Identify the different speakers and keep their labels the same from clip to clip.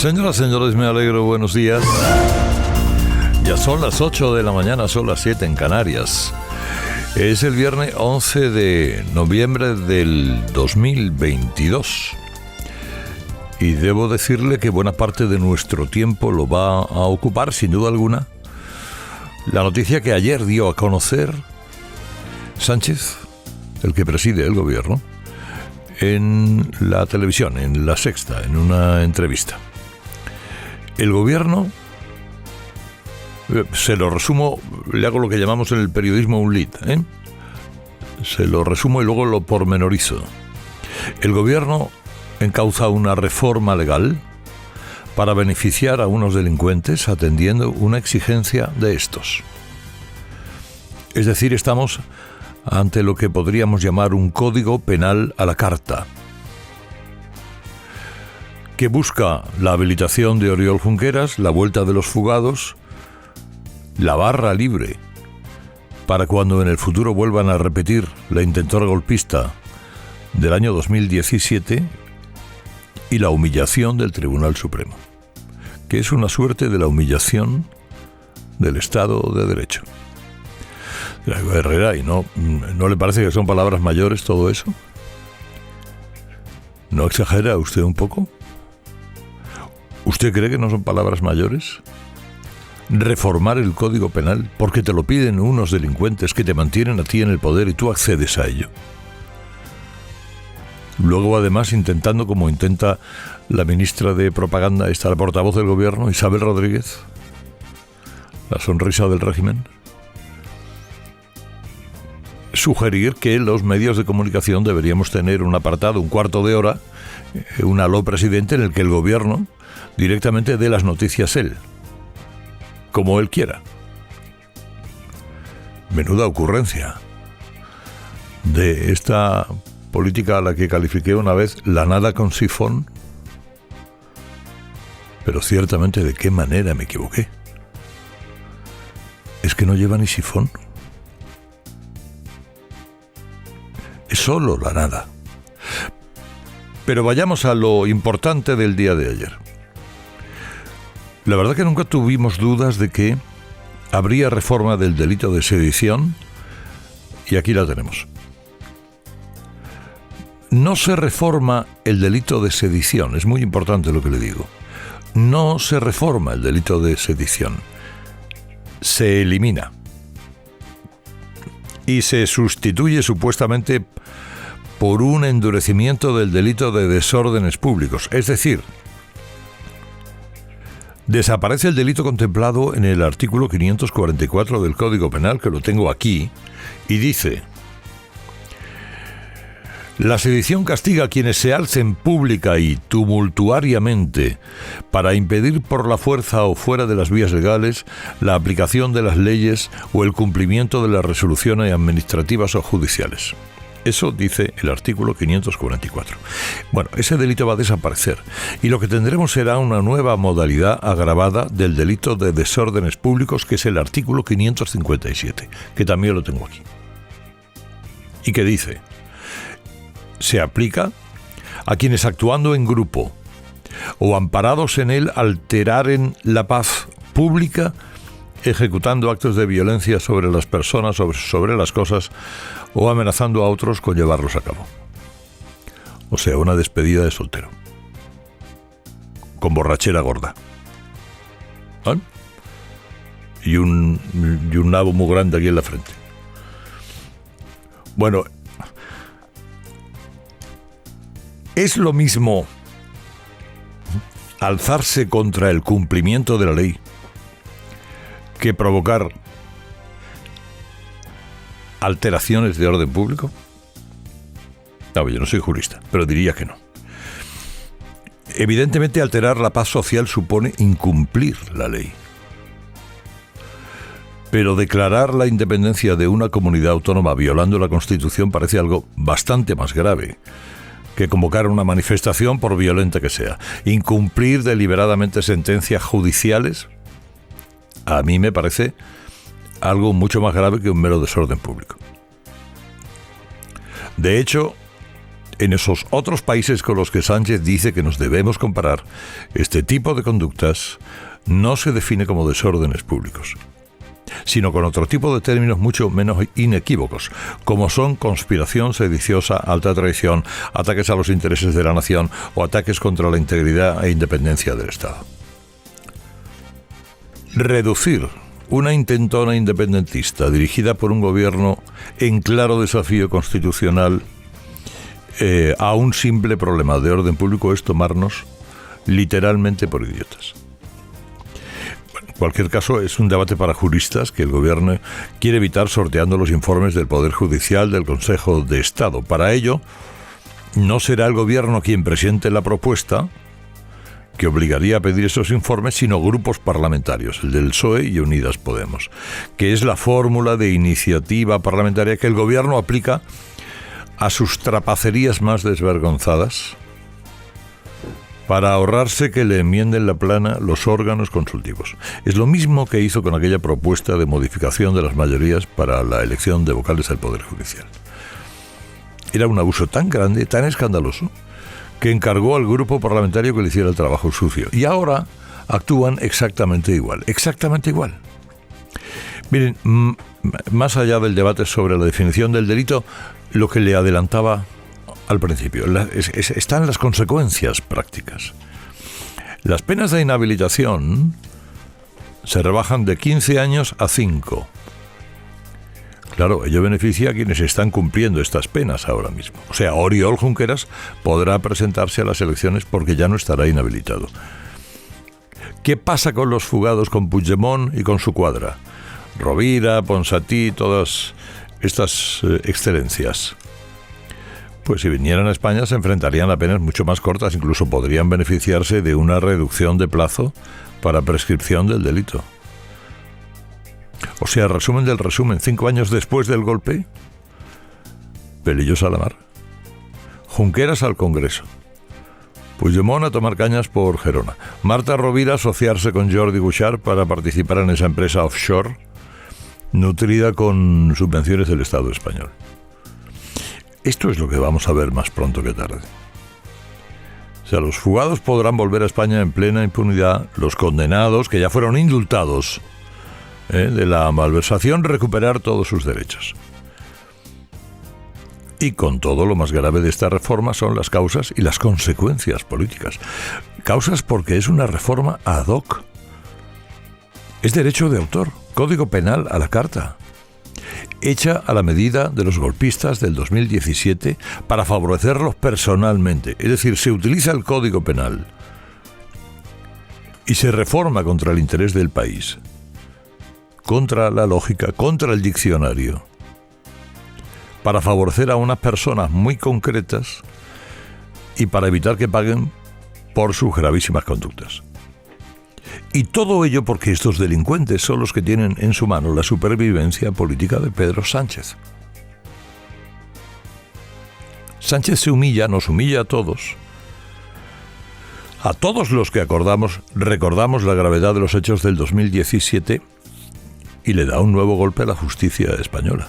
Speaker 1: Señoras, señores, me alegro, buenos días. Ya son las 8 de la mañana, son las 7 en Canarias. Es el viernes 11 de noviembre del 2022. Y debo decirle que buena parte de nuestro tiempo lo va a ocupar, sin duda alguna, la noticia que ayer dio a conocer Sánchez, el que preside el gobierno, en la televisión, en La Sexta, en una entrevista. El gobierno, se lo resumo, le hago lo que llamamos en el periodismo un lead, se lo resumo y luego lo pormenorizo. El gobierno encauza una reforma legal para beneficiar a unos delincuentes atendiendo una exigencia de estos. Es decir, estamos ante lo que podríamos llamar un código penal a la carta, que busca la habilitación de Oriol Junqueras, la vuelta de los fugados, la barra libre, para cuando en el futuro vuelvan a repetir la intentora golpista del año 2017 y la humillación del Tribunal Supremo, que es una suerte de la humillación del Estado de Derecho. Herrera, ¿y no le parece que son palabras mayores todo eso? ¿No exagera usted un poco? ¿Usted cree que no son palabras mayores? Reformar el Código Penal porque te lo piden unos delincuentes que te mantienen a ti en el poder y tú accedes a ello. Luego, además, intentando, como intenta la ministra de Propaganda, la portavoz del gobierno, Isabel Rodríguez, la sonrisa del régimen, sugerir que los medios de comunicación deberíamos tener un apartado, un cuarto de hora, un aló presidente, en el que el gobierno directamente dé las noticias él, como él quiera. Menuda ocurrencia de esta política a la que califiqué una vez la nada con sifón, pero ciertamente de qué manera me equivoqué. Es que no lleva ni sifón. Es solo la nada. Pero vayamos a lo importante del día de ayer. La verdad que nunca tuvimos dudas de que habría reforma del delito de sedición, y aquí la tenemos. No se reforma el delito de sedición, es muy importante lo que le digo. No se reforma el delito de sedición, se elimina y se sustituye supuestamente por un endurecimiento del delito de desórdenes públicos. Es decir, desaparece el delito contemplado en el artículo 544 del Código Penal, que lo tengo aquí, y dice: la sedición castiga a quienes se alcen pública y tumultuariamente para impedir por la fuerza o fuera de las vías legales la aplicación de las leyes o el cumplimiento de las resoluciones administrativas o judiciales. Eso dice el artículo 544. Bueno, ese delito va a desaparecer y lo que tendremos será una nueva modalidad agravada del delito de desórdenes públicos, que es el artículo 557, que también lo tengo aquí. Y que dice: se aplica a quienes actuando en grupo o amparados en él alteraren la paz pública, ejecutando actos de violencia sobre las personas, sobre las cosas, o amenazando a otros con llevarlos a cabo. O sea, una despedida de soltero, con borrachera gorda, ¿eh? y un nabo muy grande aquí en la frente. Bueno, es lo mismo alzarse contra el cumplimiento de la ley que provocar alteraciones de orden público. No, yo no soy jurista, pero diría que no. Evidentemente, alterar la paz social supone incumplir la ley. Pero declarar la independencia de una comunidad autónoma violando la Constitución parece algo bastante más grave que convocar una manifestación, por violenta que sea. Incumplir deliberadamente sentencias judiciales, a mí me parece algo mucho más grave que un mero desorden público. De hecho, En esos otros países con los que Sánchez dice que nos debemos comparar, este tipo de conductas no se define como desórdenes públicos, sino con otro tipo de términos mucho menos inequívocos, como son conspiración sediciosa, alta traición, ataques a los intereses de la nación o ataques contra la integridad e independencia del Estado. Reducir una intentona independentista dirigida por un gobierno en claro desafío constitucional a un simple problema de orden público es tomarnos literalmente por idiotas. En cualquier caso, es un debate para juristas que el gobierno quiere evitar sorteando los informes del Poder Judicial del Consejo de Estado. Para ello, no será el gobierno quien presente la propuesta que obligaría a pedir esos informes, sino grupos parlamentarios, el del PSOE y Unidas Podemos, que es la fórmula de iniciativa parlamentaria que el gobierno aplica a sus trapacerías más desvergonzadas para ahorrarse que le enmienden la plana los órganos consultivos. Es lo mismo que hizo con aquella propuesta de modificación de las mayorías para la elección de vocales del Poder Judicial. Era un abuso tan grande, tan escandaloso, que encargó al grupo parlamentario que le hiciera el trabajo sucio. Y ahora actúan exactamente igual. Exactamente igual. Miren, más allá del debate sobre la definición del delito, lo que le adelantaba al principio están las consecuencias prácticas. Las penas de inhabilitación se rebajan de 15 años a 5. Claro, ello beneficia a quienes están cumpliendo estas penas ahora mismo. O sea, Oriol Junqueras podrá presentarse a las elecciones porque ya no estará inhabilitado. ¿Qué pasa con los fugados, con Puigdemont y con su cuadra? Rovira, Ponsatí, todas estas excelencias. Pues si vinieran a España se enfrentarían a penas mucho más cortas, incluso podrían beneficiarse de una reducción de plazo para prescripción del delito. O sea, resumen del resumen, 5 años después del golpe, Pelillos a la mar, Junqueras al Congreso, Puigdemont a tomar cañas por Gerona, Marta Rovira a asociarse con Jordi Cuixart para participar en esa empresa offshore nutrida con subvenciones del Estado español. Esto es lo que vamos a ver más pronto que tarde. O sea, los fugados podrán volver a España en plena impunidad, los condenados, que ya fueron indultados de la malversación, recuperar todos sus derechos. Y con todo, lo más grave de esta reforma son las causas y las consecuencias políticas. Causas porque es una reforma ad hoc. Es derecho de autor, Código Penal a la carta, hecha a la medida de los golpistas del 2017 para favorecerlos personalmente. Es decir, se utiliza el Código Penal y se reforma contra el interés del país, contra la lógica, contra el diccionario, para favorecer a unas personas muy concretas y para evitar que paguen por sus gravísimas conductas. Y todo ello porque estos delincuentes son los que tienen en su mano la supervivencia política de Pedro Sánchez. Sánchez se humilla, nos humilla a todos los que recordamos la gravedad de los hechos del 2017 y le da un nuevo golpe a la justicia española.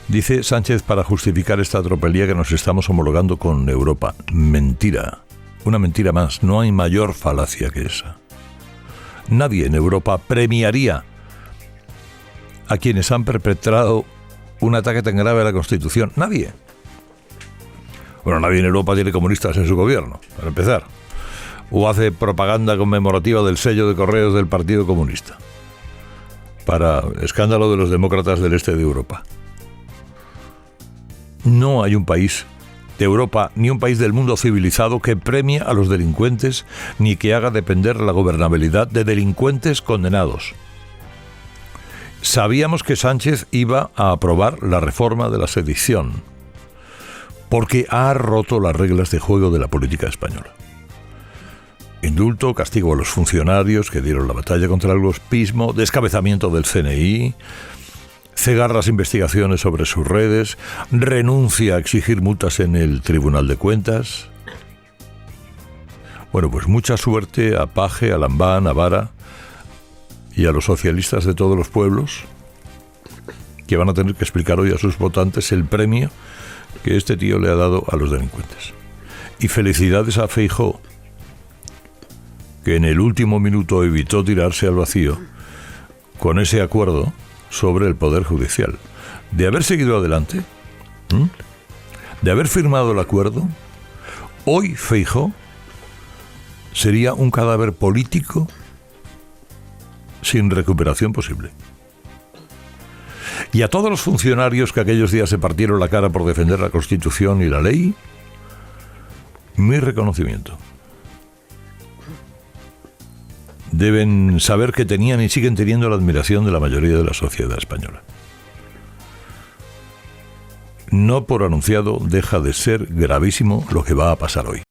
Speaker 1: Dice Sánchez para justificar esta tropelía que nos estamos homologando con Europa. Mentira. Una mentira más. No hay mayor falacia que esa. Nadie en Europa premiaría a quienes han perpetrado un ataque tan grave a la Constitución. Nadie. Bueno, nadie en Europa tiene comunistas en su gobierno, para empezar. O hace propaganda conmemorativa del sello de correos del Partido Comunista, para escándalo de los demócratas del este de Europa. No hay un país de Europa ni un país del mundo civilizado que premie a los delincuentes ni que haga depender la gobernabilidad de delincuentes condenados. Sabíamos que Sánchez iba a aprobar la reforma de la sedición porque ha roto las reglas de juego de la política española. Indulto, castigo a los funcionarios que dieron la batalla contra el golpismo, descabezamiento del CNI, cegar las investigaciones sobre sus redes, renuncia a exigir multas en el Tribunal de Cuentas. Bueno, pues mucha suerte a Paje, a Lambán, a Vara y a los socialistas de todos los pueblos que van a tener que explicar hoy a sus votantes el premio que este tío le ha dado a los delincuentes. Y felicidades a Feijóo, que en el último minuto evitó tirarse al vacío con ese acuerdo sobre el Poder Judicial. De haber seguido adelante, de haber firmado el acuerdo, hoy Feijóo sería un cadáver político sin recuperación posible. Y a todos los funcionarios que aquellos días se partieron la cara por defender la Constitución y la ley, mi reconocimiento. Deben saber que tenían y siguen teniendo la admiración de la mayoría de la sociedad española. No por anunciado deja de ser gravísimo lo que va a pasar hoy.